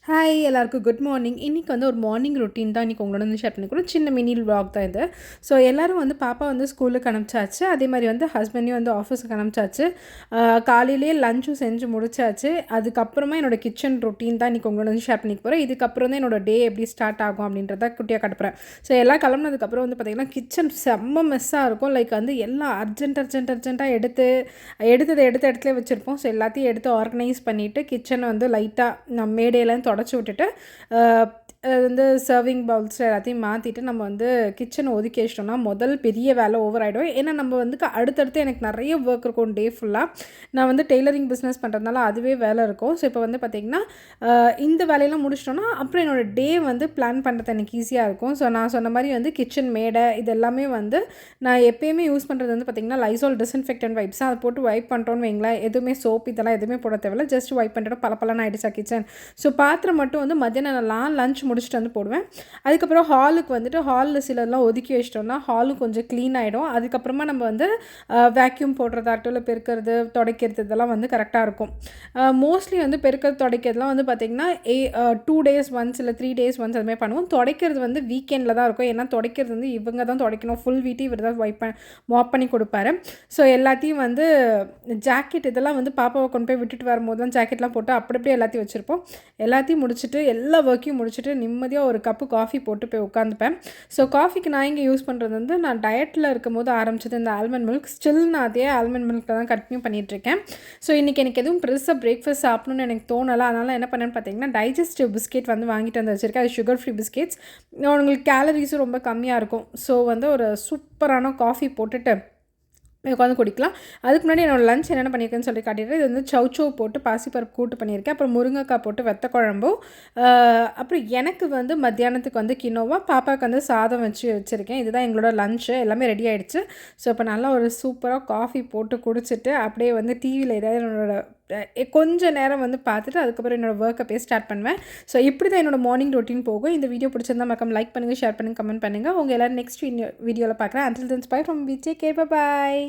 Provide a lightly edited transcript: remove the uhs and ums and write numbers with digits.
Hi எல்லாருக்கும் good morning. இன்றைக்கி வந்து ஒரு மார்னிங் ரொட்டீன் தான் இன்றைக்கி உங்களோட வந்து ஷேர் பண்ணிக்கிறோம். சின்ன மினி vlog தான் இது. ஸோ எல்லோரும் வந்து பாப்பா வந்து ஸ்கூலுக்கு அனுப்பிச்சாச்சு. அதே மாதிரி வந்து ஹஸ்பண்டையும் வந்து ஆஃபீஸுக்கு அனுப்பிச்சாச்சு. காலையிலேயே லஞ்சும் செஞ்சு முடிச்சாச்சு. அதுக்கப்புறமா என்னோடய கிச்சன் ரொட்டீன் தான் இன்றைக்கி உங்களோட வந்து ஷேர் பண்ணிக்க போகிறேன். இதுக்கப்புறம் தான் என்னோடய டே எப்படி ஸ்டார்ட் ஆகும் அப்படின்றத குட்டியாக காட்டுறேன். ஸோ எல்லாம் கிளம்புனதுக்கப்புறம் வந்து பார்த்திங்கன்னா கிச்சன் செம்ம மெஸ்ஸாக இருக்கும். லைக் வந்து எல்லாம் அர்ஜென்ட்டாக எடுத்த இடத்துல வச்சுருப்போம். ஸோ எல்லாத்தையும் எடுத்து ஆர்கனைஸ் பண்ணிவிட்டு கிச்சனை வந்து லைட்டாக நம்ம மேடையெல்லாம் தொடச்சி விட்டுட்டு வந்து சர்விங் பவுல்ஸ் எல்லாத்தையும் மாற்றிட்டு நம்ம வந்து கிச்சனை ஒதுக்கி வச்சிட்டோம்னா முதல் பெரிய வேலை ஓவர் ஆகிடும். ஏன்னா நம்ம வந்து அடுத்தடுத்து எனக்கு நிறைய ஒர்க் இருக்கும் டே ஃபுல்லாக. நான் வந்து டெய்லரிங் பிஸ்னஸ் பண்ணுறதுனால அதுவே வேலை இருக்கும். ஸோ இப்போ வந்து பார்த்திங்கன்னா இந்த வேலையெல்லாம் முடிச்சிட்டோன்னா அப்புறம் என்னோடய டே வந்து பிளான் பண்ணுறது எனக்கு ஈஸியாக இருக்கும். ஸோ நான் சொன்ன மாதிரி வந்து கிச்சன் மேடை இது எல்லாமே வந்து நான் எப்போயுமே யூஸ் பண்ணுறது வந்து பார்த்திங்கன்னா லைசால் டிஸ்இன்ஃபெக்டன்ட் வைப்ஸ் அதை போட்டு வைப் பண்ணுறோன்னு வைங்களேன். எதுவுமே சோப் இதெல்லாம் எதுவுமே போட தேவையில்ல. ஜஸ்ட் வைப் பண்ணிட்டு பலப்பலன்னு ஆகிடுச்சா கிச்சன். ஸோ பாத்திரம் மட்டும் வந்து மத்தியானம் லஞ்ச் முடிச்சுட்டு வந்து போடுவேன். அதுக்கப்புறம் ஹாலுக்கு வந்துட்டு ஹாலில் சிலதெல்லாம் ஒதுக்கி வச்சிட்டோம்னா ஹாலும் கொஞ்சம் க்ளீன் ஆகிடும். அதுக்கப்புறமா நம்ம வந்து வேக்யூம் போடுறதாட்டும் இல்லை பெருக்கிறது துடைக்கிறது இதெல்லாம் வந்து கரெக்டாக இருக்கும். மோஸ்ட்லி வந்து பெருக்கிறது துடைக்கிறதுலாம் வந்து பார்த்திங்கன்னா 2 days ஒன்ஸ் இல்லை 3 days ஒன்ஸ் அதுமாதிரி பண்ணுவோம். துடைக்கிறது வந்து வீக்கெண்டில் தான் இருக்கும். ஏன்னா துடைக்கிறது வந்து இவங்க தான் துடைக்கணும். ஃபுல் வீட்டு இவர் தான் மாப் பண்ணி கொடுப்பாரு. ஸோ எல்லாத்தையும் வந்து ஜாக்கெட் இதெல்லாம் வந்து பாப்பாவை கொண்டு போய் விட்டுட்டு வரும்போது தான் ஜாக்கெட்லாம் போட்டு அப்படியே எல்லாத்தையும் வச்சுருப்போம். எல்லாத்தையும் முடிச்சுட்டு எல்லா ஒர்க்கையும் முடிச்சுட்டு நிம்மதியாக ஒரு கப்பு காஃபி போட்டு போய் உட்காந்துப்பேன். ஸோ காஃபிக்கு நான் இங்கே யூஸ் பண்ணுறது வந்து நான் டயட்டில் இருக்கும் போது ஆரம்பிச்சது இந்த ஆல்மண்ட் மில்க். ஸ்டில் நான் அதே ஆல்மண்ட் மில்கில் தான் கண்டினியூ பண்ணிகிட்ருக்கேன். ஸோ இன்றைக்கி எனக்கு எதுவும் பெருசாக பிரேக்ஃபாஸ்ட் சாப்பிடணும்னு எனக்கு தோணலை. அதனால் என்ன பண்ணேன்னு பார்த்தீங்கன்னா டைஜஸ்டிவ் பிஸ்கெட் வந்து வாங்கிட்டு வந்து வச்சுருக்கேன். அது சுகர் ஃப்ரீ பிஸ்கெட்ஸ். உங்களுக்கு கேலரிஸும் ரொம்ப கம்மியாக இருக்கும். ஸோ வந்து ஒரு சூப்பரான காஃபி போட்டுட்டு உட்காந்து குடிக்கலாம். அதுக்கு முன்னாடி என்னோடய லஞ்ச் என்னென்ன பண்ணியிருக்கேன்னு சொல்லி காட்டிட்டு இது வந்து சௌச்சோ போட்டு பாசிப்பருப்பு கூட்டு பண்ணியிருக்கேன். அப்புறம் முருங்கைக்காய் போட்டு வெத்த குழம்பும் அப்புறம் எனக்கு வந்து மத்தியானத்துக்கு வந்து கினோவா பாப்பாவுக்கு வந்து சாதம் வச்சுருக்கேன். இதுதான் எங்களோட லஞ்சு. எல்லாமே ரெடி ஆகிடுச்சு. ஸோ இப்போ நல்லா ஒரு சூப்பராக காஃபி போட்டு குடிச்சிட்டு அப்படியே வந்து டிவியில் ஏதாவது என்னோடய கொஞ்சம் நேரம் வந்து பார்த்துட்டு அதுக்கப்புறம் என்னோடய ஒர்க்கை போய் ஸ்டார்ட் பண்ணுவேன். ஸோ இப்படி தான் என்னோடய மார்னிங் ரொட்டீன் போகும். இந்த வீடியோ பிடிச்சிருந்தா மறக்காம லைக் பண்ணுங்கள், ஷேர் பண்ணுங்கள், கமெண்ட் பண்ணுங்கள். உங்கள் எல்லோரும் நெக்ஸ்ட் வீடியோவில் பார்க்குறேன். Until then bye from VJ K. By.